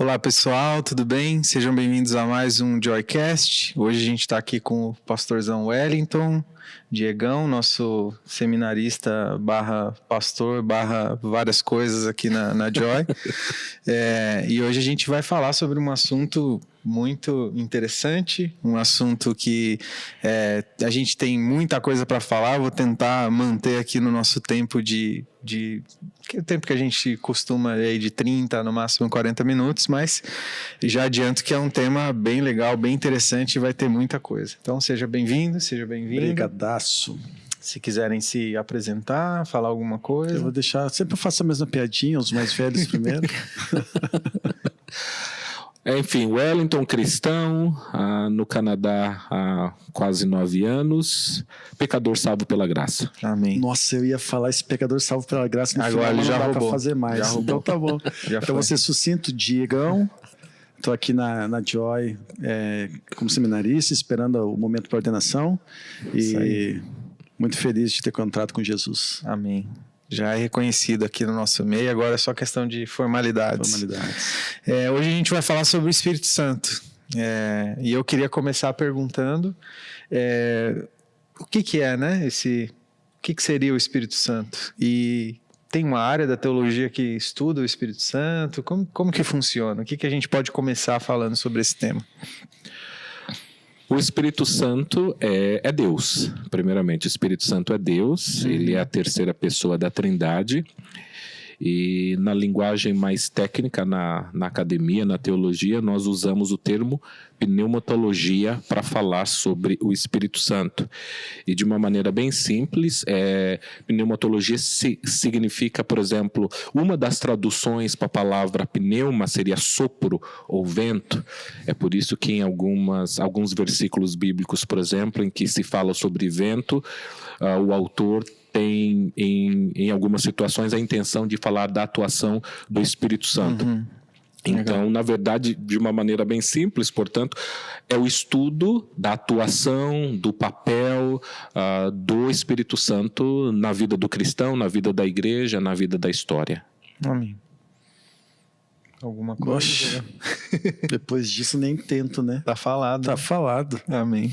Olá pessoal, tudo bem? Sejam bem-vindos a mais um Joycast. Hoje a gente está aqui com o pastorzão Wellington, Diegão, nosso seminarista barra pastor, barra várias coisas aqui na Joy. E hoje a gente vai falar sobre um assunto muito interessante, um assunto que a gente tem muita coisa para falar. Vou tentar manter aqui no nosso tempo que é o tempo que a gente costuma aí de 30, no máximo 40 minutos, mas já adianto que é um tema bem legal, bem interessante e vai ter muita coisa. Então seja bem-vindo, seja bem-vindo. Brigadaço. Se quiserem se apresentar, falar alguma coisa. Eu vou deixar, sempre eu faço a mesma piadinha, os mais velhos primeiro. Enfim, Wellington, cristão, no Canadá há quase 9 anos, pecador salvo pela graça. Amém. Nossa, eu ia falar esse pecador salvo pela graça no Agora final, ele já não dá roubou. pra fazer mais. Então tá bom. Então vou ser sucinto, Diegão. Estou aqui na Joy como seminarista, esperando o momento para ordenação. E muito feliz de ter contrato com Jesus. Amém. Já é reconhecido aqui no nosso meio, agora é só questão de formalidades. Hoje a gente vai falar sobre o Espírito Santo. E eu queria começar perguntando o que é, né? O que seria o Espírito Santo? E tem uma área da teologia que estuda o Espírito Santo? Como que funciona? O que a gente pode começar falando sobre esse tema? O Espírito Santo é Deus, primeiramente. O Espírito Santo é Deus, ele é a terceira pessoa da Trindade. E na linguagem mais técnica, na academia, na teologia, nós usamos o termo pneumatologia para falar sobre o Espírito Santo. E de uma maneira bem simples, pneumatologia significa, por exemplo, uma das traduções para a palavra pneuma seria sopro ou vento. É por isso que em alguns versículos bíblicos, por exemplo, em que se fala sobre vento, o autor tem, em algumas situações, a intenção de falar da atuação do Espírito Santo. Então, na verdade, de uma maneira bem simples, portanto, é o estudo da atuação, do papel do Espírito Santo na vida do cristão, na vida da igreja, na vida da história. Amém. Alguma coisa? Depois disso nem tento, né? Tá falado. Tá falado. Amém.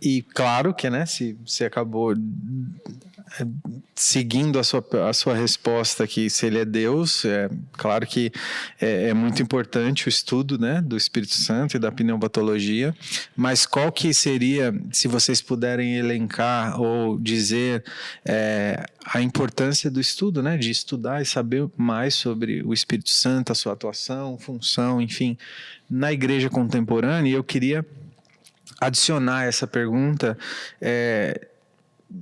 E claro que, né, se você acabou seguindo a sua resposta aqui, se ele é Deus, claro que é muito importante o estudo, né, do Espírito Santo e da pneumatologia, mas qual que seria, se vocês puderem elencar ou dizer a importância do estudo, né, de estudar e saber mais sobre o Espírito Santo, a sua atuação, função, enfim, na igreja contemporânea. E eu queria adicionar essa pergunta,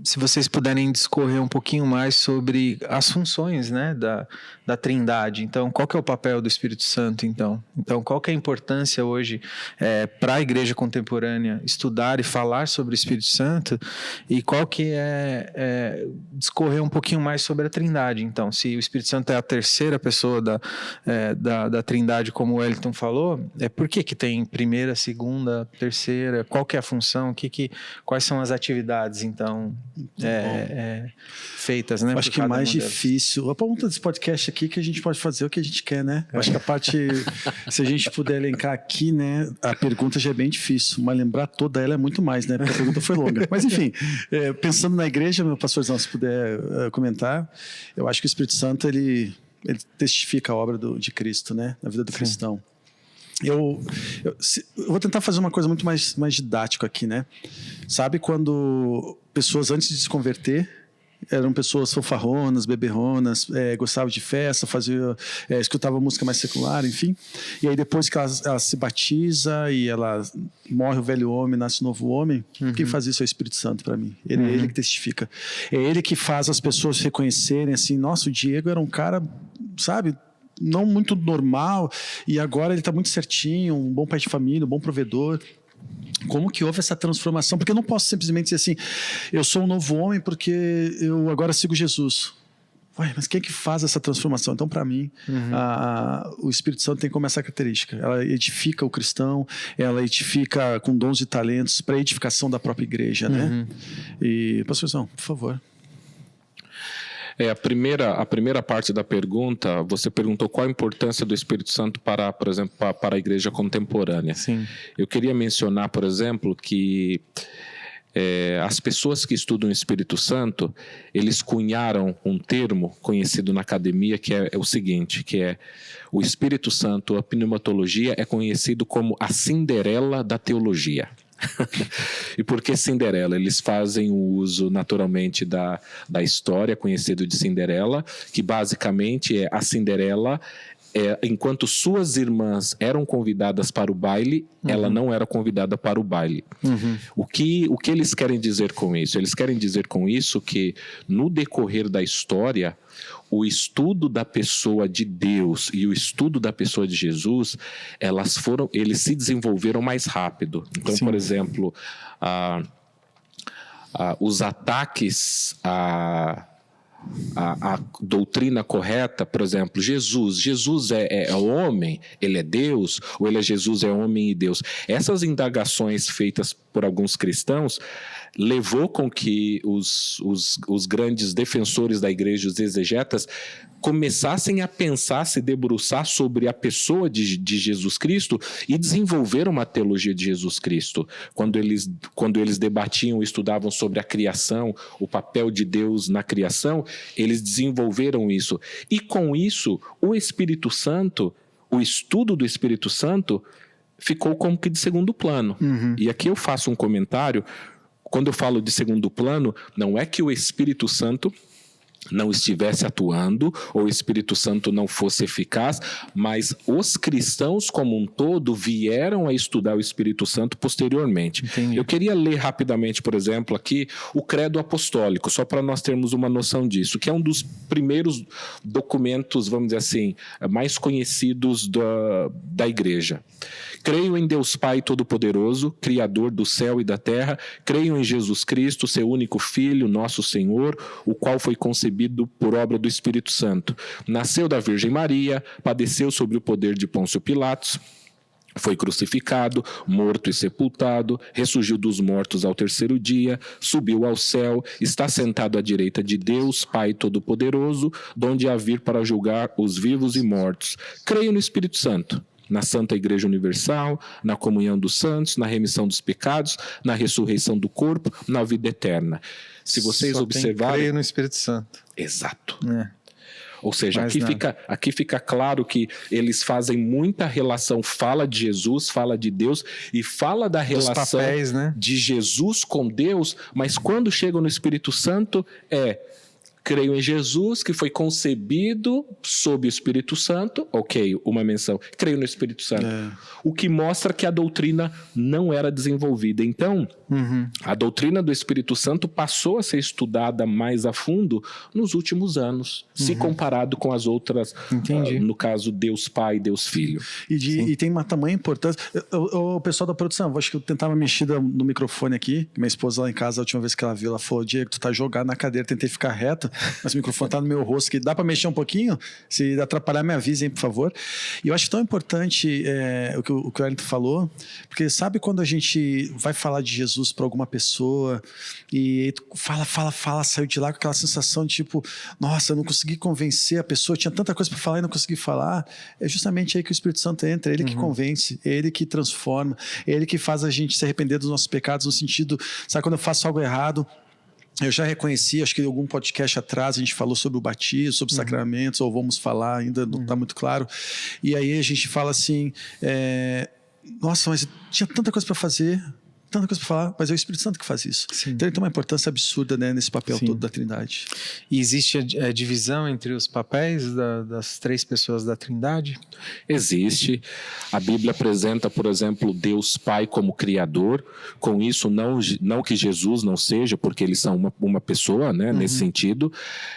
se vocês puderem discorrer um pouquinho mais sobre as funções, né, da Trindade. Então, qual que é o papel do Espírito Santo, então? Então, qual que é a importância hoje para a igreja contemporânea estudar e falar sobre o Espírito Santo? E qual que discorrer um pouquinho mais sobre a Trindade, então? Se o Espírito Santo é a terceira pessoa da Trindade, como o Wellington falou, por que tem primeira, segunda, terceira? Qual que é a função? Quais são as atividades, então, feitas, né? Acho que mais difícil. A pergunta desse podcast aqui que a gente pode fazer o que a gente quer, né? Acho que a parte, se a gente puder elencar aqui, né? A pergunta já é bem difícil, mas lembrar toda ela é muito mais, né? Porque a pergunta foi longa. Mas enfim, pensando na igreja, meu pastorzão, se puder comentar, eu acho que o Espírito Santo, ele testifica a obra de Cristo, né? Na vida do cristão. Eu vou tentar fazer uma coisa muito mais didática aqui, né? Sabe quando pessoas antes de se converter eram pessoas fofarronas, beberronas, gostavam de festa, escutavam música mais secular, enfim. E aí depois que ela se batiza e ela morre o velho homem, nasce o novo homem, quem faz isso é o Espírito Santo para mim. É ele que testifica. É ele que faz as pessoas reconhecerem assim, nossa, o Diego era um cara, sabe, não muito normal, e agora ele está muito certinho, um bom pai de família, um bom provedor. Como que houve essa transformação? Porque eu não posso simplesmente dizer assim, eu sou um novo homem porque eu agora sigo Jesus. Ué, mas quem é que faz essa transformação? Então, para mim, o Espírito Santo tem como essa característica. Ela edifica o cristão, ela edifica com dons e talentos para a edificação da própria igreja, né? E, pastorzão, por favor. A primeira parte da pergunta, você perguntou qual a importância do Espírito Santo para, por exemplo, para a igreja contemporânea. Sim. Eu queria mencionar, por exemplo, que as pessoas que estudam o Espírito Santo, eles cunharam um termo conhecido na academia que é o seguinte, que é o Espírito Santo, a pneumatologia, é conhecido como a Cinderela da teologia. E por que Cinderela? Eles fazem o uso naturalmente da história conhecida de Cinderela, que basicamente é a Cinderela, enquanto suas irmãs eram convidadas para o baile, ela não era convidada para o baile. O que eles querem dizer com isso? Eles querem dizer com isso que no decorrer da história, o estudo da pessoa de Deus e o estudo da pessoa de Jesus, eles se desenvolveram mais rápido. Então, Sim. por exemplo, os ataques a doutrina correta, por exemplo, Jesus é homem, ele é Deus, ou Jesus é homem e Deus. Essas indagações feitas por alguns cristãos levou com que os grandes defensores da igreja, os exegetas, começassem a pensar, se debruçar sobre a pessoa de Jesus Cristo e desenvolveram uma teologia de Jesus Cristo. Quando eles debatiam, estudavam sobre a criação, o papel de Deus na criação, eles desenvolveram isso. E com isso, o Espírito Santo, o estudo do Espírito Santo, ficou como que de segundo plano. E aqui eu faço um comentário. Quando eu falo de segundo plano, não é que o Espírito Santo não estivesse atuando, ou o Espírito Santo não fosse eficaz, mas os cristãos como um todo vieram a estudar o Espírito Santo posteriormente. Entendi. Eu queria ler rapidamente, por exemplo, aqui o Credo Apostólico, só para nós termos uma noção disso, que é um dos primeiros documentos, vamos dizer assim, mais conhecidos da igreja. Creio em Deus Pai Todo-Poderoso, Criador do céu e da terra. Creio em Jesus Cristo, seu único Filho, nosso Senhor, o qual foi concebido por obra do Espírito Santo. Nasceu da Virgem Maria, padeceu sob o poder de Pôncio Pilatos, foi crucificado, morto e sepultado, ressurgiu dos mortos ao terceiro dia, subiu ao céu, está sentado à direita de Deus, Pai Todo-Poderoso, donde há vir para julgar os vivos e mortos. Creio no Espírito Santo, na Santa Igreja Universal, na comunhão dos santos, na remissão dos pecados, na ressurreição do corpo, na vida eterna. Se vocês observarem... Creio no Espírito Santo. Exato. Ou seja, aqui fica claro que eles fazem muita relação, fala de Jesus, fala de Deus e fala da relação papéis, né? de Jesus com Deus, mas quando chegam no Espírito Santo creio em Jesus, que foi concebido sob o Espírito Santo. Ok, uma menção. Creio no Espírito Santo. O que mostra que a doutrina não era desenvolvida. Então, a doutrina do Espírito Santo passou a ser estudada mais a fundo nos últimos anos, se comparado com as outras, no caso, Deus Pai, Deus Filho. E tem uma tamanha importância. O pessoal da produção, acho que eu tentava mexer no microfone aqui, minha esposa lá em casa, a última vez que ela viu, ela falou: Diego, tu tá jogado na cadeira, tentei ficar reto, mas o microfone tá no meu rosto, que dá para mexer um pouquinho? Se atrapalhar, me avisem, por favor. E eu acho tão importante o que o Wellington falou, porque sabe quando a gente vai falar de Jesus para alguma pessoa e fala, saiu de lá com aquela sensação de tipo, nossa, eu não consegui convencer a pessoa, tinha tanta coisa para falar e não consegui falar. É justamente aí que o Espírito Santo entra, ele que convence, ele que transforma, ele que faz a gente se arrepender dos nossos pecados, no sentido, sabe, quando eu faço algo errado, eu já reconheci, acho que em algum podcast atrás a gente falou sobre o batismo, sobre sacramentos, ou vamos falar, ainda não está muito claro. E aí a gente fala assim, nossa, mas tinha tanta coisa para fazer, tanta coisa para falar, mas é o Espírito Santo que faz isso. Sim. Então ele tem uma importância absurda, né, nesse papel todo da Trindade. E existe a divisão entre os papéis das três pessoas da Trindade? Existe. A Bíblia apresenta, por exemplo, Deus Pai como Criador. Com isso, não que Jesus não seja, porque eles são uma pessoa, né, nesse sentido.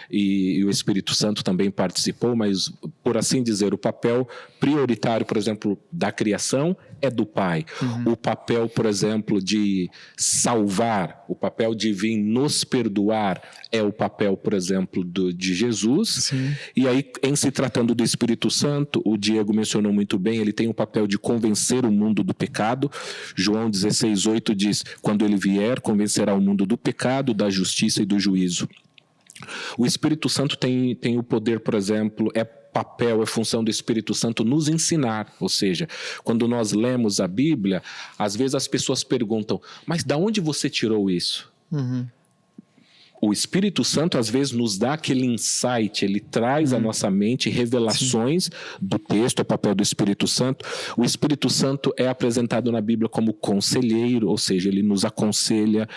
E o Espírito Santo também participou, mas, por assim dizer, o papel prioritário, por exemplo, da criação é do Pai. O papel, por exemplo, de salvar, o papel de vir nos perdoar é o papel, por exemplo, de Jesus. Sim. E aí, em se tratando do Espírito Santo, o Diego mencionou muito bem, ele tem o papel de convencer o mundo do pecado. João 16:8 diz, quando ele vier, convencerá o mundo do pecado, da justiça e do juízo. O Espírito Santo tem o poder, por exemplo, é função do Espírito Santo nos ensinar. Ou seja, quando nós lemos a Bíblia, às vezes as pessoas perguntam, mas de onde você tirou isso? O Espírito Santo, às vezes, nos dá aquele insight, ele traz à nossa mente revelações do texto, o papel do Espírito Santo. O Espírito Santo é apresentado na Bíblia como conselheiro, ou seja, ele nos aconselha.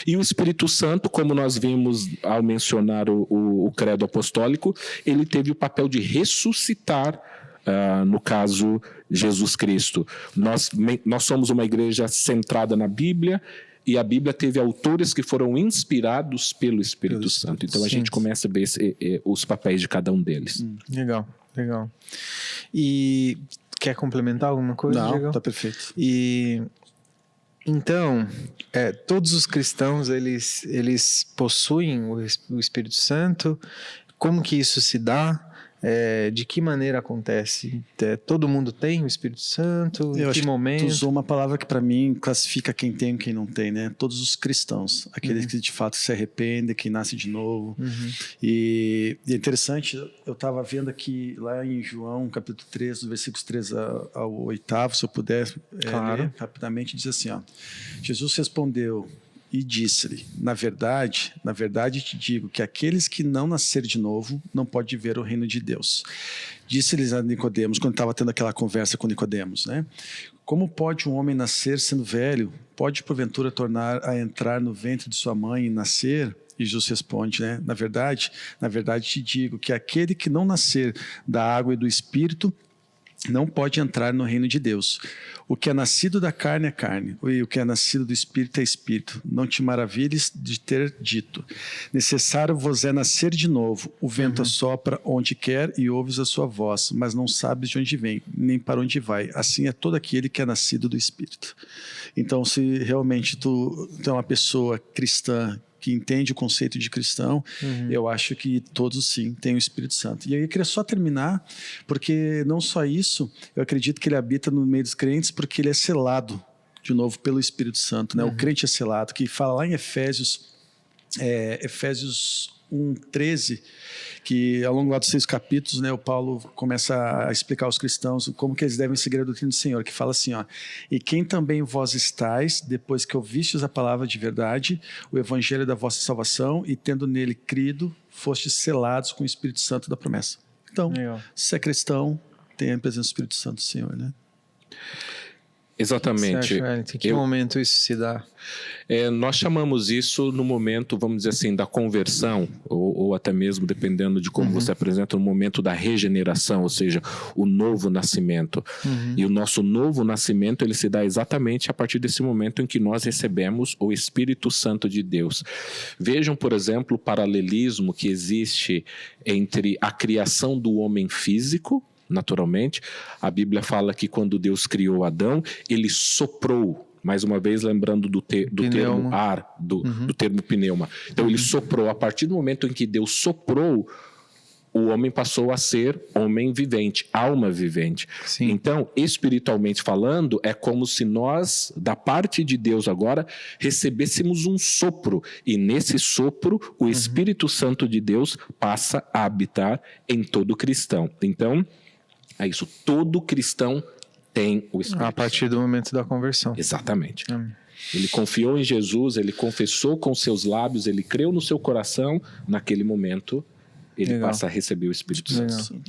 E o Espírito Santo, como nós vimos ao mencionar o credo apostólico, ele teve o papel de ressuscitar, no caso, Jesus Cristo. Nós somos uma igreja centrada na Bíblia, e a Bíblia teve autores que foram inspirados pelo Espírito Santo. Então a gente começa a ver os papéis de cada um deles. Legal. E quer complementar alguma coisa, Não, Diego? tá perfeito. E então, todos os cristãos, eles possuem o Espírito Santo. Como que isso se dá? De que maneira acontece? Todo mundo tem o Espírito Santo? Em que momento? Tu usou uma palavra que para mim classifica quem tem e quem não tem, né? Todos os cristãos, aqueles que de fato se arrependem, que nascem de novo. E é interessante, eu estava vendo aqui lá em João, capítulo 3, dos versículos 3 ao 8, se eu puder ler rapidamente, diz assim, ó, Jesus respondeu e disse-lhe, na verdade te digo que aqueles que não nascer de novo não podem ver o reino de Deus. Disse-lhes a Nicodemos, quando estava tendo aquela conversa com Nicodemos, né? Como pode um homem nascer sendo velho? Pode porventura tornar a entrar no ventre de sua mãe e nascer? E Jesus responde, né? Na verdade te digo que aquele que não nascer da água e do Espírito não pode entrar no reino de Deus. O que é nascido da carne é carne, e o que é nascido do Espírito é Espírito. Não te maravilhes de ter dito, necessário vos é nascer de novo. O vento assopra onde quer e ouves a sua voz, mas não sabes de onde vem, nem para onde vai. Assim é todo aquele que é nascido do Espírito. Então, se realmente tu é uma pessoa cristã, que entende o conceito de cristão, eu acho que todos sim têm o Espírito Santo. E aí eu queria só terminar, porque não só isso, eu acredito que ele habita no meio dos crentes, porque ele é selado, de novo, pelo Espírito Santo, né? O crente é selado, que fala lá em Efésios 1:13, que ao longo dos 6 capítulos, né, o Paulo começa a explicar aos cristãos como que eles devem seguir a doutrina do Senhor, que fala assim, ó, e quem também vós estáis, depois que ouvistes a palavra de verdade, o evangelho da vossa salvação, e tendo nele crido, fostes selados com o Espírito Santo da promessa. Então, se é cristão, tem a presença do Espírito Santo do Senhor, né? Exatamente. Em que momento isso se dá? Nós chamamos isso no momento, vamos dizer assim, da conversão, ou até mesmo, dependendo de como você apresenta, no momento da regeneração, ou seja, o novo nascimento. E o nosso novo nascimento, ele se dá exatamente a partir desse momento em que nós recebemos o Espírito Santo de Deus. Vejam, por exemplo, o paralelismo que existe entre a criação do homem físico. Naturalmente, a Bíblia fala que quando Deus criou Adão, ele soprou, mais uma vez lembrando do termo ar, do termo pneuma. Então ele soprou, a partir do momento em que Deus soprou, o homem passou a ser homem vivente, alma vivente. Sim. Então, espiritualmente falando, é como se nós, da parte de Deus agora, recebêssemos um sopro. E nesse sopro, o Espírito Santo de Deus passa a habitar em todo cristão. Então, é isso. Todo cristão tem o Espírito Santo. A partir do momento da conversão. Exatamente. Ele confiou em Jesus, ele confessou com seus lábios, ele creu no seu coração, naquele momento ele passa a receber o Espírito Santo.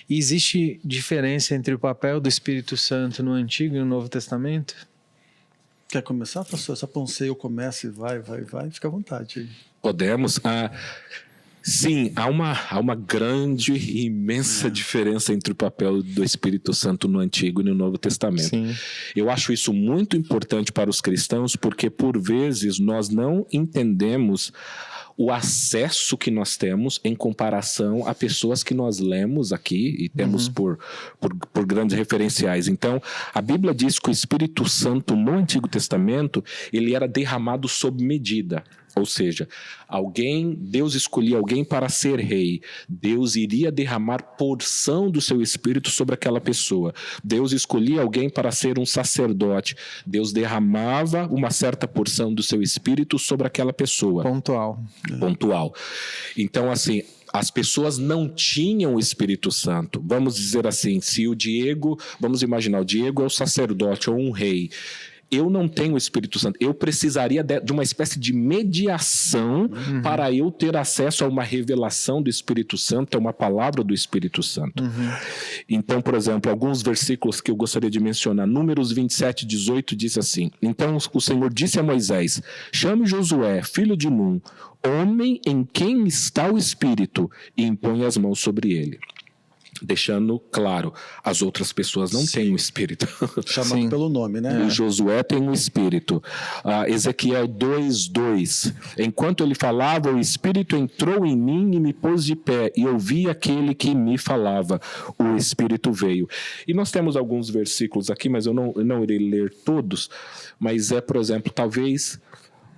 E existe diferença entre o papel do Espírito Santo no Antigo e no Novo Testamento? Quer começar, pastor? Essa ponceia eu começo e vai, fica à vontade aí. Podemos. Sim, há uma grande e imensa diferença entre o papel do Espírito Santo no Antigo e no Novo Testamento. Sim. Eu acho isso muito importante para os cristãos, porque por vezes nós não entendemos o acesso que nós temos em comparação a pessoas que nós lemos aqui e temos por grandes referenciais. Então, a Bíblia diz que o Espírito Santo no Antigo Testamento, ele era derramado sob medida. Ou seja, Deus escolhia alguém para ser rei. Deus iria derramar porção do seu espírito sobre aquela pessoa. Deus escolhia alguém para ser um sacerdote. Deus derramava uma certa porção do seu espírito sobre aquela pessoa. Pontual. Então, assim, as pessoas não tinham o Espírito Santo. Vamos dizer assim, vamos imaginar, o Diego é o sacerdote ou um rei. Eu não tenho o Espírito Santo. Eu precisaria de uma espécie de mediação para eu ter acesso a uma revelação do Espírito Santo, a uma palavra do Espírito Santo. Então, por exemplo, alguns versículos que eu gostaria de mencionar. Números 27, 18 diz assim: Então o Senhor disse a Moisés: chame Josué, filho de Num, homem em quem está o Espírito, e impõe as mãos sobre ele. Deixando claro, as outras pessoas não têm o Espírito. Chamado pelo nome, né? O Josué tem o Espírito. Ezequiel 2:2. Enquanto ele falava, o Espírito entrou em mim e me pôs de pé, e ouvi aquele que me falava. O Espírito veio. E nós temos alguns versículos aqui, mas eu não irei ler todos, mas por exemplo, talvez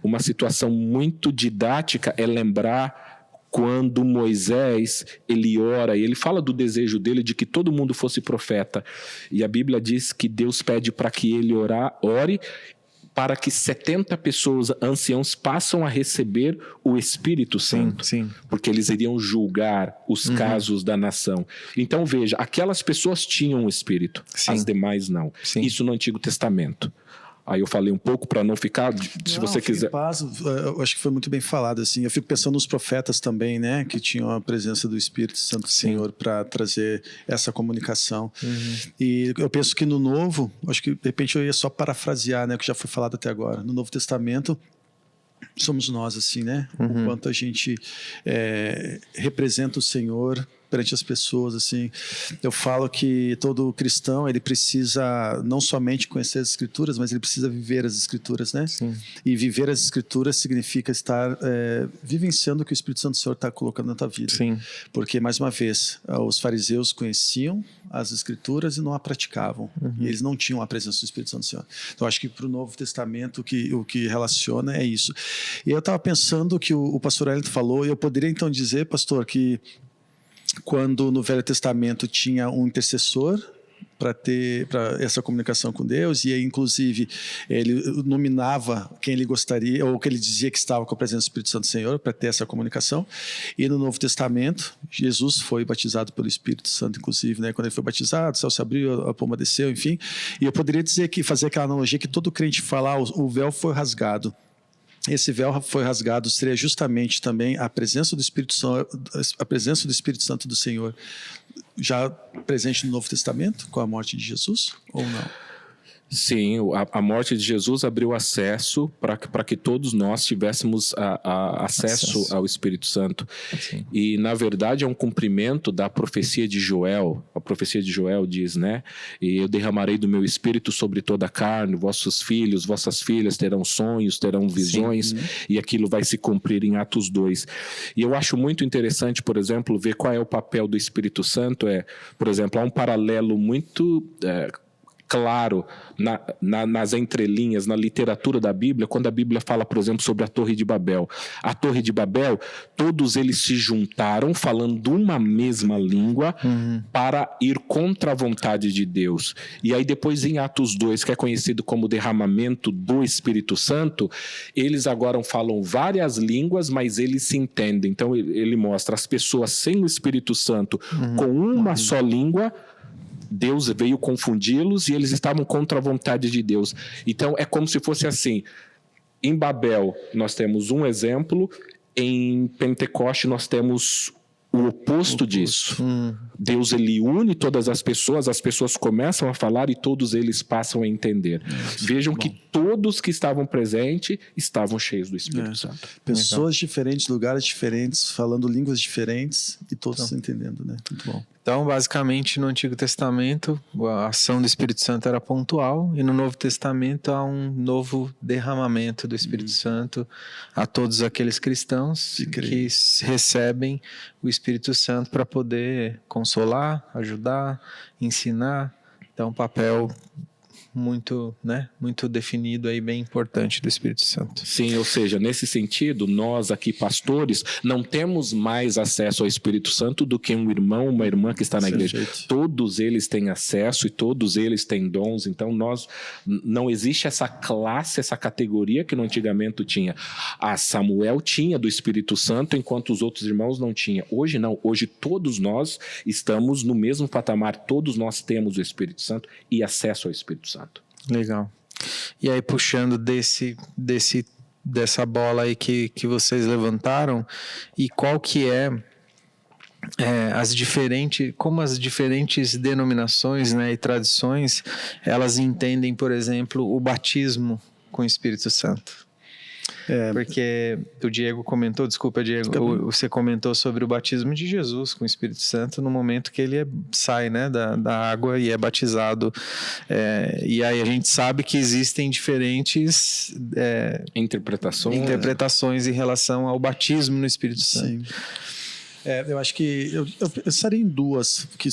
uma situação muito didática é lembrar quando Moisés, ele ora, e ele fala do desejo dele de que todo mundo fosse profeta. E a Bíblia diz que Deus pede para que ele ore para que 70 pessoas, anciãos, passam a receber o Espírito Santo. Sim. Porque eles iriam julgar os casos da nação. Então, veja, aquelas pessoas tinham o Espírito, as demais não. Sim. Isso no Antigo Testamento. Aí eu falei um pouco para não ficar, se você quiser. Eu acho que foi muito bem falado, assim. Eu fico pensando nos profetas também, né, que tinham a presença do Espírito Santo do Senhor para trazer essa comunicação. E eu penso que no Novo, acho que de repente eu ia só parafrasear, né, o que já foi falado até agora. No Novo Testamento somos nós, assim, né? O quanto a gente representa o Senhor perante as pessoas, assim. Eu falo que todo cristão, ele precisa não somente conhecer as Escrituras, mas ele precisa viver as Escrituras, né? Sim. E viver as Escrituras significa estar vivenciando o que o Espírito Santo do Senhor está colocando na tua vida. Sim. Porque, mais uma vez, os fariseus conheciam as Escrituras e não a praticavam. E eles não tinham a presença do Espírito Santo do Senhor. Então, acho que para o Novo Testamento, o que relaciona é isso. E eu estava pensando que o pastor Wellington falou, e eu poderia então dizer, pastor, que quando no Velho Testamento tinha um intercessor para essa comunicação com Deus, e aí, inclusive, ele nominava quem ele gostaria, ou que ele dizia que estava com a presença do Espírito Santo do Senhor, para ter essa comunicação. E no Novo Testamento, Jesus foi batizado pelo Espírito Santo, inclusive, né? Quando ele foi batizado, o céu se abriu, a pomba desceu, enfim. E eu poderia dizer que, fazer aquela analogia que todo crente fala, o véu foi rasgado. Esse véu foi rasgado seria justamente também a presença do Espírito Santo do Senhor já presente no Novo Testamento com a morte de Jesus ou não? Sim, a morte de Jesus abriu acesso para que todos nós tivéssemos acesso ao Espírito Santo. Sim. E, na verdade, é um cumprimento da profecia de Joel. A profecia de Joel diz, né? E eu derramarei do meu Espírito sobre toda a carne, vossos filhos, vossas filhas terão sonhos, terão visões, e aquilo vai se cumprir em Atos 2. E eu acho muito interessante, por exemplo, ver qual é o papel do Espírito Santo. Por exemplo, há um paralelo muito claro nas entrelinhas, na literatura da Bíblia, quando a Bíblia fala, por exemplo, sobre a Torre de Babel. A Torre de Babel, todos eles se juntaram falando uma mesma língua para ir contra a vontade de Deus. E aí depois em Atos 2, que é conhecido como derramamento do Espírito Santo, eles agora falam várias línguas, mas eles se entendem. Então ele mostra as pessoas sem o Espírito Santo com uma só língua. Deus veio confundi-los e eles estavam contra a vontade de Deus. Então, é como se fosse assim. Em Babel, nós temos um exemplo. Em Pentecoste, nós temos o oposto disso. Deus, ele une todas as pessoas começam a falar e todos eles passam a entender. Vejam que todos que estavam presentes estavam cheios do Espírito Santo. Pessoas diferentes, lugares diferentes, falando línguas diferentes e todos se entendendo, né? Muito bom. Então, basicamente, no Antigo Testamento, a ação do Espírito Santo era pontual, e no Novo Testamento há um novo derramamento do Espírito Santo a todos aqueles cristãos que recebem o Espírito Santo para poder consolar, ajudar, ensinar. Então, um papel muito, né, muito definido aí, bem importante do Espírito Santo. Sim, ou seja, nesse sentido, nós aqui, pastores, não temos mais acesso ao Espírito Santo do que um irmão, uma irmã que está na igreja. Todos eles têm acesso e todos eles têm dons, então não existe essa classe, essa categoria que no antigamente tinha. Samuel tinha do Espírito Santo, enquanto os outros irmãos não tinham. Hoje não, hoje todos nós estamos no mesmo patamar, todos nós temos o Espírito Santo e acesso ao Espírito Santo. Legal. E aí, puxando dessa bola aí que vocês levantaram, e qual que como as diferentes denominações, né, e tradições, elas entendem, por exemplo, o batismo com o Espírito Santo? Porque o Diego comentou, desculpa, Diego, você comentou sobre o batismo de Jesus com o Espírito Santo no momento que ele sai, né, da água e é batizado. E aí a gente sabe que existem diferentes interpretações em relação ao batismo no Espírito Santo. Sim. Eu acho que eu pensaria em duas que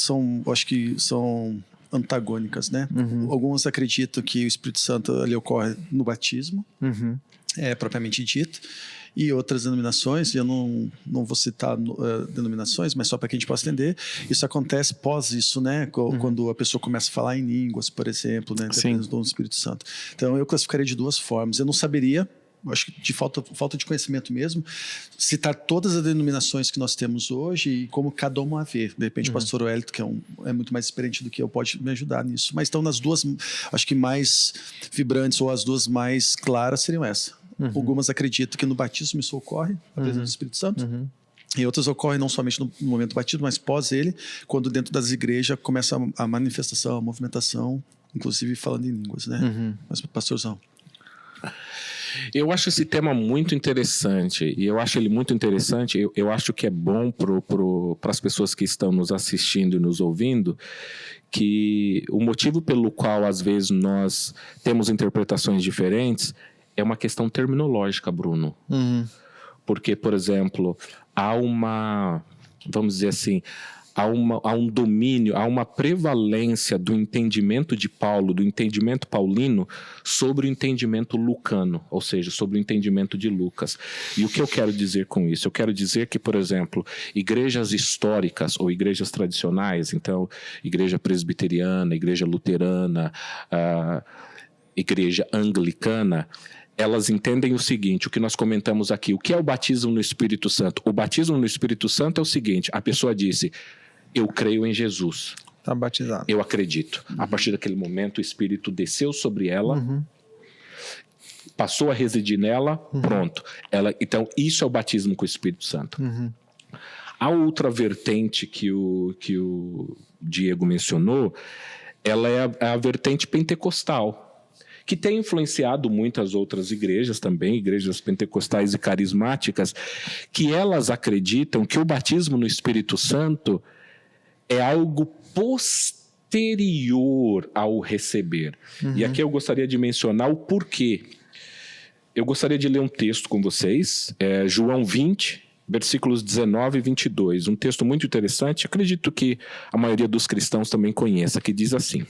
acho que são antagônicas, né? Uhum. Alguns acreditam que o Espírito Santo ali ocorre no batismo. Uhum. Propriamente dito, e outras denominações, eu não vou citar denominações, mas só para que a gente possa entender, isso acontece pós isso, né? Quando a pessoa começa a falar em línguas, por exemplo, né? Dependendo do Espírito Santo. Então, eu classificaria de duas formas. Eu não saberia, acho que de falta de conhecimento mesmo, citar todas as denominações que nós temos hoje e como cada uma a ver. De repente, o pastor Wellington, que é muito mais experiente do que eu, pode me ajudar nisso. Mas estão nas duas, acho que mais vibrantes, ou as duas mais claras seriam essa. Uhum. Algumas acreditam que no batismo isso ocorre, a presença do Espírito Santo. Uhum. E outras ocorrem não somente no momento do batismo, mas pós ele, quando dentro das igrejas começa a manifestação, a movimentação, inclusive falando em línguas, né? Uhum. Mas, pastorzão. Eu acho esse tema muito interessante, e eu acho ele muito interessante, eu acho que é bom para as pessoas que estão nos assistindo e nos ouvindo, que o motivo pelo qual às vezes nós temos interpretações diferentes é uma questão terminológica, Bruno. Uhum. Porque, por exemplo, vamos dizer assim, há um domínio, há uma prevalência do entendimento de Paulo, do entendimento paulino, sobre o entendimento lucano, ou seja, sobre o entendimento de Lucas. E o que eu quero dizer com isso? Eu quero dizer que, por exemplo, igrejas históricas ou igrejas tradicionais, então, igreja presbiteriana, igreja luterana, igreja anglicana, elas entendem o seguinte, o que nós comentamos aqui. O que é o batismo no Espírito Santo? O batismo no Espírito Santo é o seguinte, a pessoa disse, eu creio em Jesus. Está batizado. Eu acredito. A partir daquele momento, o Espírito desceu sobre ela, passou a residir nela, pronto. Então, isso é o batismo com o Espírito Santo. A outra vertente que o Diego mencionou, ela é a vertente pentecostal, que tem influenciado muitas outras igrejas também, igrejas pentecostais e carismáticas, que elas acreditam que o batismo no Espírito Santo é algo posterior ao receber. E aqui eu gostaria de mencionar o porquê. Eu gostaria de ler um texto com vocês, João 20, versículos 19 e 22, um texto muito interessante, acredito que a maioria dos cristãos também conheça, que diz assim: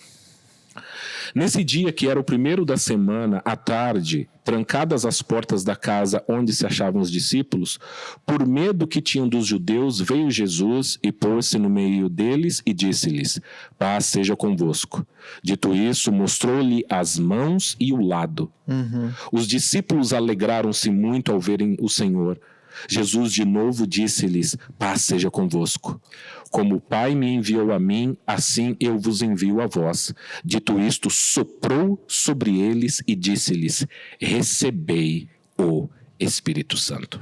Nesse dia, que era o primeiro da semana, à tarde, trancadas as portas da casa onde se achavam os discípulos, por medo que tinham dos judeus, veio Jesus e pôs-se no meio deles e disse-lhes, paz seja convosco. Dito isso, mostrou-lhe as mãos e o lado. Os discípulos alegraram-se muito ao verem o Senhor. Jesus de novo disse-lhes, paz seja convosco. Como o Pai me enviou a mim, assim eu vos envio a vós. Dito isto, soprou sobre eles e disse-lhes, recebei o Espírito Santo.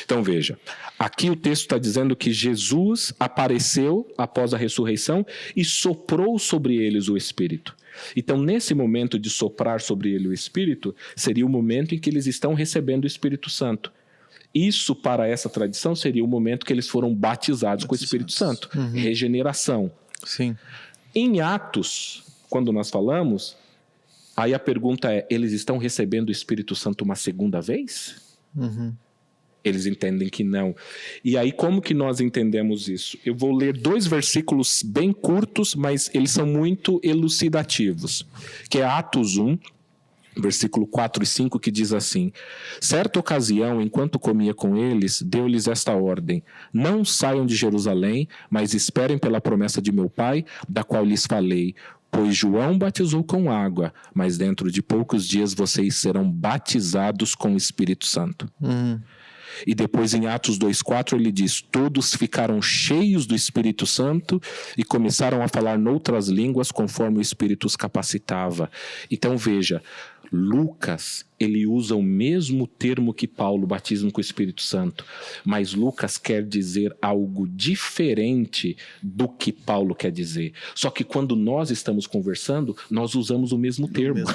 Então veja, aqui o texto está dizendo que Jesus apareceu após a ressurreição e soprou sobre eles o Espírito. Então, nesse momento de soprar sobre ele o Espírito, seria o momento em que eles estão recebendo o Espírito Santo. Isso, para essa tradição, seria o momento que eles foram batizados com o Espírito Santo. Regeneração. Sim. Em Atos, quando nós falamos, aí a pergunta é, eles estão recebendo o Espírito Santo uma segunda vez? Eles entendem que não. E aí, como que nós entendemos isso? Eu vou ler 2 versículos bem curtos, mas eles são muito elucidativos, que é Atos 1, versículo 4 e 5, que diz assim: certa ocasião, enquanto comia com eles, deu-lhes esta ordem: não saiam de Jerusalém, mas esperem pela promessa de meu Pai, da qual lhes falei. Pois João batizou com água, mas dentro de poucos dias vocês serão batizados com o Espírito Santo. E depois em Atos 2,4 ele diz: todos ficaram cheios do Espírito Santo e começaram a falar noutras línguas conforme o Espírito os capacitava. Então veja, Lucas, ele usa o mesmo termo que Paulo, batismo com o Espírito Santo, mas Lucas quer dizer algo diferente do que Paulo quer dizer. Só que quando nós estamos conversando, nós usamos o mesmo termo.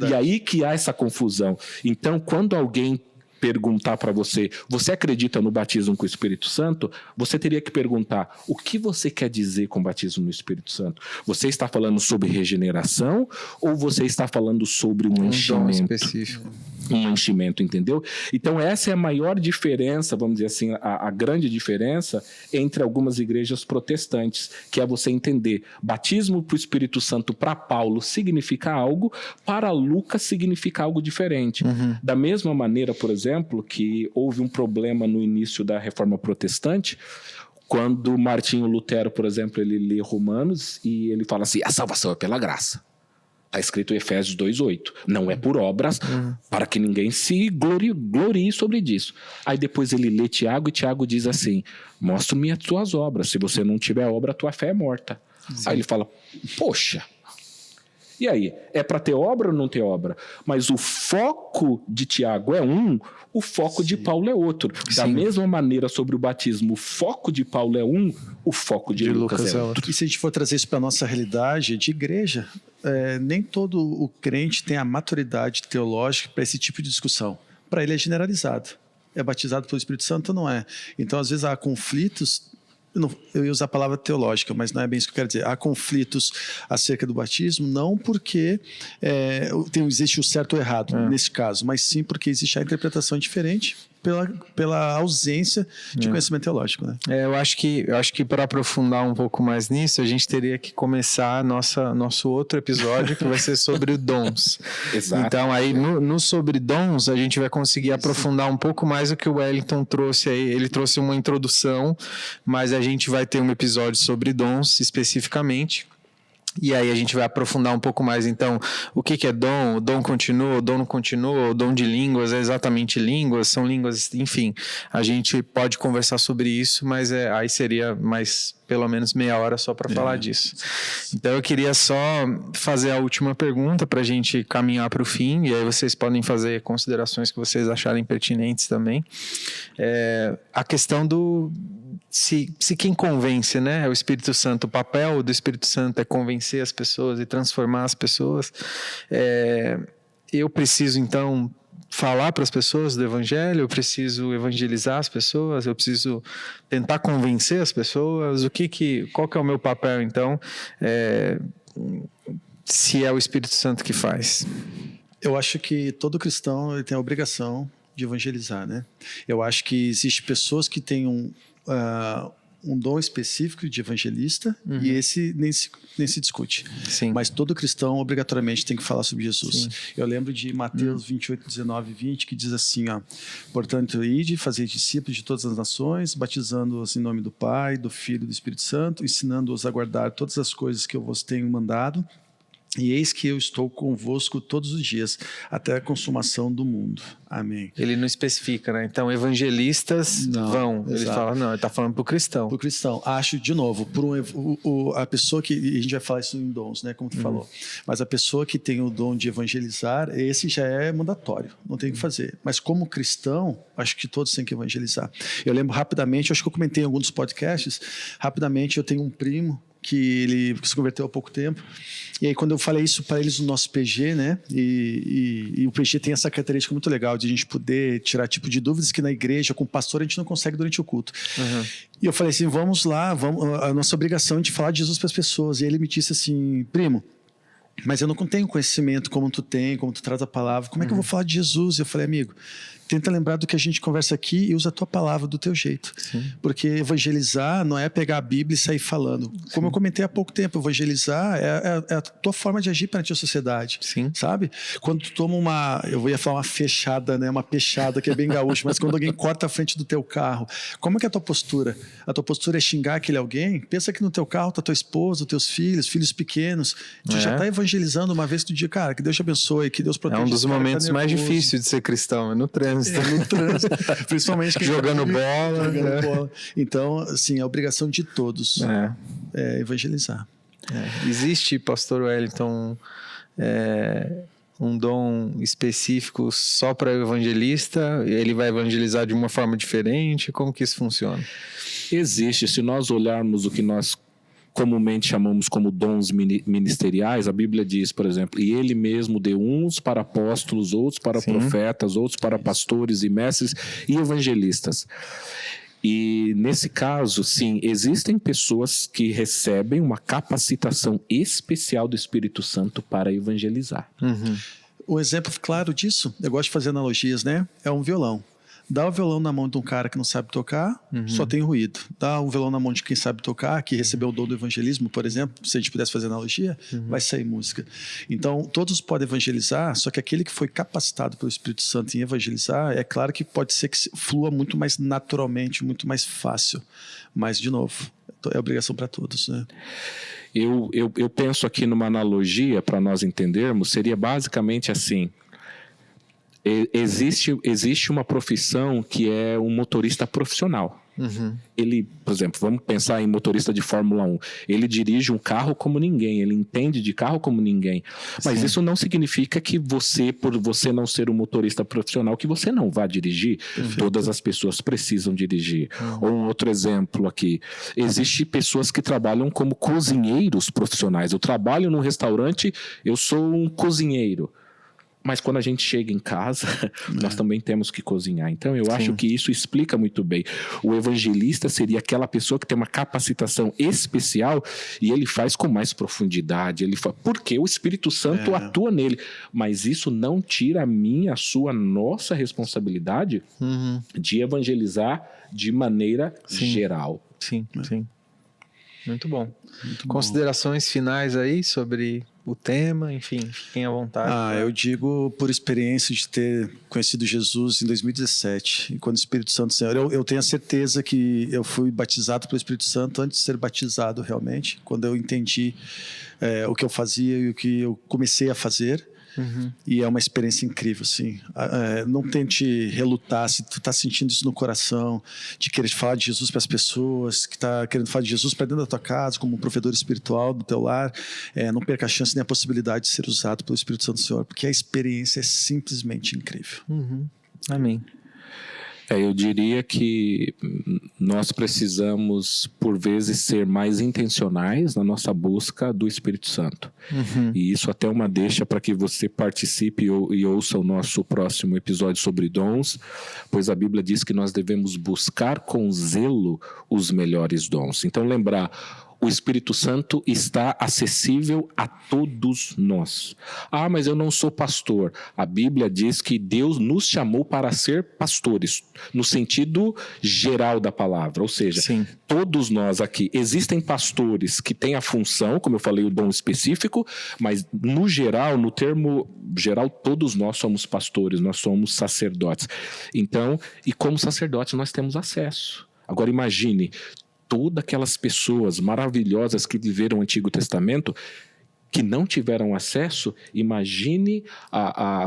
E aí que há essa confusão. Então, quando alguém perguntar para você, você acredita no batismo com o Espírito Santo? Você teria que perguntar, o que você quer dizer com batismo no Espírito Santo? Você está falando sobre regeneração ou você está falando sobre um enchimento específico? Um enchimento, entendeu? Então essa é a maior diferença, vamos dizer assim, a grande diferença entre algumas igrejas protestantes, que é você entender, batismo para o Espírito Santo para Paulo significa algo, para Lucas significa algo diferente. Da mesma maneira, por exemplo, que houve um problema no início da Reforma Protestante, quando Martinho Lutero, por exemplo, ele lê Romanos e ele fala assim, a salvação é pela graça. Está escrito em Efésios 2,8. Não é por obras, para que ninguém se glorie sobre isso. Aí depois ele lê Tiago e Tiago diz assim, mostra-me as tuas obras. Se você não tiver obra, a tua fé é morta. Sim. Aí ele fala, poxa, e aí? É para ter obra ou não ter obra? Mas o foco de Tiago é um, o foco de Paulo é outro. Da mesma maneira sobre o batismo, o foco de Paulo é um, o foco de Lucas é outro. E se a gente for trazer isso para a nossa realidade de igreja, nem todo o crente tem a maturidade teológica para esse tipo de discussão. Para ele é generalizado. É batizado pelo Espírito Santo ou não é? Então, às vezes, há conflitos. Eu ia usar a palavra teológica, mas não é bem isso que eu quero dizer. Há conflitos acerca do batismo, não porque existe o certo ou errado nesse caso, mas sim porque existe a interpretação diferente pela ausência de conhecimento teológico, né? Eu acho que para aprofundar um pouco mais nisso, a gente teria que começar nosso outro episódio, que vai ser sobre dons. Exato. Então, aí, no sobre dons, a gente vai conseguir aprofundar um pouco mais o que o Wellington trouxe aí. Ele trouxe uma introdução, mas a gente vai ter um episódio sobre dons especificamente. E aí a gente vai aprofundar um pouco mais, então, o que é dom? O dom continua, o dom não continua, o dom de línguas é exatamente línguas, são línguas, enfim. A gente pode conversar sobre isso, mas aí seria mais pelo menos meia hora só para falar disso. Então eu queria só fazer a última pergunta para a gente caminhar para o fim, e aí vocês podem fazer considerações que vocês acharem pertinentes também. A questão do... Se quem convence, né, é o Espírito Santo, o papel do Espírito Santo é convencer as pessoas e transformar as pessoas, eu preciso, então, falar para as pessoas do Evangelho, eu preciso evangelizar as pessoas, eu preciso tentar convencer as pessoas, qual que é o meu papel, então, se é o Espírito Santo que faz? Eu acho que todo cristão ele tem a obrigação de evangelizar, né? Eu acho que existem pessoas que têm um dom específico de evangelista, e esse nem se discute. Sim. Mas todo cristão obrigatoriamente tem que falar sobre Jesus. Sim. Eu lembro de Mateus 28, 19 e 20, que diz assim, portanto, ide, fazei discípulos de todas as nações, batizando-os em nome do Pai, do Filho e do Espírito Santo, ensinando-os a guardar todas as coisas que eu vos tenho mandado. E eis que eu estou convosco todos os dias, até a consumação do mundo. Amém. Ele não especifica, né? Então, evangelistas vão. Exato. Ele fala, não, ele está falando para o cristão. Para o cristão. Acho, de novo, a pessoa que... E a gente vai falar isso em dons, né? Como tu falou. Mas a pessoa que tem o dom de evangelizar, esse já é mandatório. Não tem o que fazer. Mas como cristão, acho que todos têm que evangelizar. Eu lembro rapidamente, acho que eu comentei em algum dos podcasts, rapidamente eu tenho um primo que ele se converteu há pouco tempo. E aí, quando eu falei isso para eles no nosso PG, né? E o PG tem essa característica muito legal de a gente poder tirar tipo de dúvidas que na igreja, com o pastor, a gente não consegue durante o culto. E eu falei assim, vamos lá, a nossa obrigação é de falar de Jesus para as pessoas. E ele me disse assim, primo, mas eu não tenho conhecimento como tu tem, como tu traz a palavra, como é que eu vou falar de Jesus? Eu falei, amigo, tenta lembrar do que a gente conversa aqui e usa a tua palavra do teu jeito. Sim. Porque evangelizar não é pegar a Bíblia e sair falando. Como eu comentei há pouco tempo, evangelizar é a tua forma de agir perante a sociedade. Sim. Sabe? Quando tu toma eu ia falar uma fechada, né? Uma peixada, que é bem gaúcho, mas quando alguém corta a frente do teu carro, como é que é a tua postura? A tua postura é xingar aquele alguém? Pensa que no teu carro tá tua esposa, teus filhos pequenos. Tu já tá evangelizando uma vez do dia, cara, que Deus te abençoe, que Deus proteja. É um dos momentos mais difíceis de ser cristão, é no trânsito. No trânsito, principalmente jogando bola. Então, assim, é a obrigação de todos é evangelizar. Existe, pastor Wellington, um dom específico só para o evangelista? Ele vai evangelizar de uma forma diferente? Como que isso funciona? Existe. Se nós olharmos o que nós comumente chamamos como dons ministeriais, a Bíblia diz, por exemplo, e ele mesmo deu uns para apóstolos, outros para profetas, outros para pastores e mestres e evangelistas. E nesse caso, sim, existem pessoas que recebem uma capacitação especial do Espírito Santo para evangelizar. Um exemplo claro disso, eu gosto de fazer analogias, né? É um violão. Dá o violão na mão de um cara que não sabe tocar, só tem ruído. Dá o violão na mão de quem sabe tocar, que recebeu o dom do evangelismo, por exemplo, se a gente pudesse fazer analogia, vai sair música. Então, todos podem evangelizar, só que aquele que foi capacitado pelo Espírito Santo em evangelizar, é claro que pode ser que flua muito mais naturalmente, muito mais fácil. Mas, de novo, é obrigação para todos, né? Eu penso aqui numa analogia, para nós entendermos, seria basicamente assim. Existe uma profissão que é um motorista profissional. Ele, por exemplo, vamos pensar em motorista de Fórmula 1. Ele dirige um carro como ninguém, ele entende de carro como ninguém. Mas isso não significa que você, por você não ser um motorista profissional, que você não vá dirigir. Todas as pessoas precisam dirigir. Ou um outro exemplo aqui. Existem pessoas que trabalham como cozinheiros profissionais. Eu trabalho num restaurante, eu sou um cozinheiro. Mas quando a gente chega em casa, nós também temos que cozinhar. Então, eu acho que isso explica muito bem. O evangelista seria aquela pessoa que tem uma capacitação especial e ele faz com mais profundidade. Porque o Espírito Santo atua nele. Mas isso não tira a minha, a sua, nossa responsabilidade de evangelizar de maneira geral. Sim. Muito bom. Considerações finais aí sobre o tema, enfim, fiquem à vontade. Eu digo por experiência de ter conhecido Jesus em 2017, e quando o Espírito Santo, Senhor, eu tenho a certeza que eu fui batizado pelo Espírito Santo antes de ser batizado realmente, quando eu entendi o que eu fazia e o que eu comecei a fazer. E é uma experiência incrível, assim. Não tente relutar se tu tá sentindo isso no coração, de querer falar de Jesus para as pessoas, que tá querendo falar de Jesus para dentro da tua casa, como um provedor espiritual do teu lar. Não perca a chance nem a possibilidade de ser usado pelo Espírito Santo do Senhor, porque a experiência é simplesmente incrível. Amém. Eu diria que nós precisamos, por vezes, ser mais intencionais na nossa busca do Espírito Santo. E isso até uma deixa para que você participe e ouça o nosso próximo episódio sobre dons, pois a Bíblia diz que nós devemos buscar com zelo os melhores dons. Então, lembrar... O Espírito Santo está acessível a todos nós. Mas eu não sou pastor. A Bíblia diz que Deus nos chamou para ser pastores, no sentido geral da palavra. Ou seja, todos nós aqui, existem pastores que têm a função, como eu falei, o dom específico, mas no geral, no termo geral, todos nós somos pastores, nós somos sacerdotes. Então, e como sacerdotes nós temos acesso. Agora imagine... Todas aquelas pessoas maravilhosas que viveram o Antigo Testamento, que não tiveram acesso, imagine,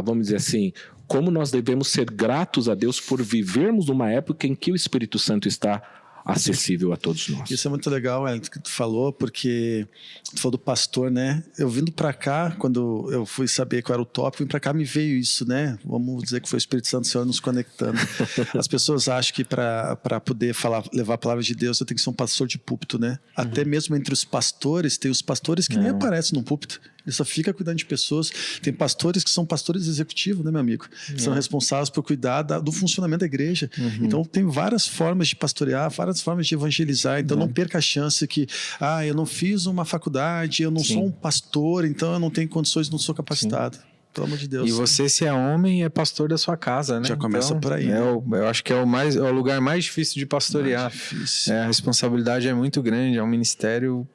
vamos dizer assim, como nós devemos ser gratos a Deus por vivermos numa época em que o Espírito Santo está acessível a todos nós. Isso é muito legal, Wellington, que tu falou, porque tu falou do pastor, né? Eu vindo para cá, quando eu fui saber qual era o tópico, vim para cá, me veio isso, né? Vamos dizer que foi o Espírito Santo do Senhor nos conectando. As pessoas acham que para poder levar a palavra de Deus, eu tenho que ser um pastor de púlpito, né? Até mesmo entre os pastores, tem os pastores que nem aparecem no púlpito. Ele só fica cuidando de pessoas. Tem pastores que são pastores executivos, né, meu amigo? São responsáveis por cuidar do funcionamento da igreja. Então, tem várias formas de pastorear, várias formas de evangelizar. Então, não perca a chance que, eu não fiz uma faculdade, eu não sou um pastor, então eu não tenho condições, não sou capacitado. Pelo amor de Deus. E você, se é homem, é pastor da sua casa, né? Já começa por aí, né? Eu acho que é o lugar mais difícil de pastorear. Difícil. A responsabilidade é muito grande, é um ministério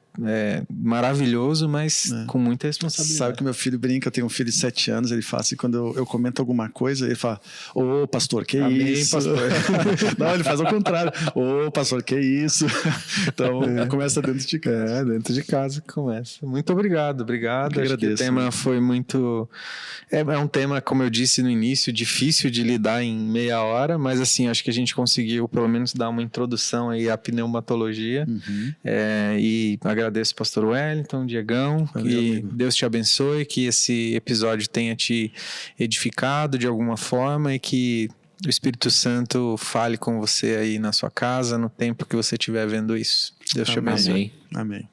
maravilhoso, mas com muita responsabilidade. Sabe que meu filho brinca, eu tenho um filho de 7 anos, ele fala assim, quando eu comento alguma coisa, ele fala, ô pastor, que Amém, isso? pastor. Não, ele faz ao contrário, ô pastor, que isso? Então, começa dentro de casa. Dentro de casa que começa. Muito obrigado. Eu Acho que o tema foi muito... É um tema, como eu disse no início, difícil de lidar em meia hora, mas assim, acho que a gente conseguiu pelo menos dar uma introdução aí à pneumatologia. E agradeço pastor Wellington, Diegão, que Deus te abençoe, que esse episódio tenha te edificado de alguma forma e que o Espírito Santo fale com você aí na sua casa, no tempo que você estiver vendo isso. Deus te abençoe. Amém. Amém.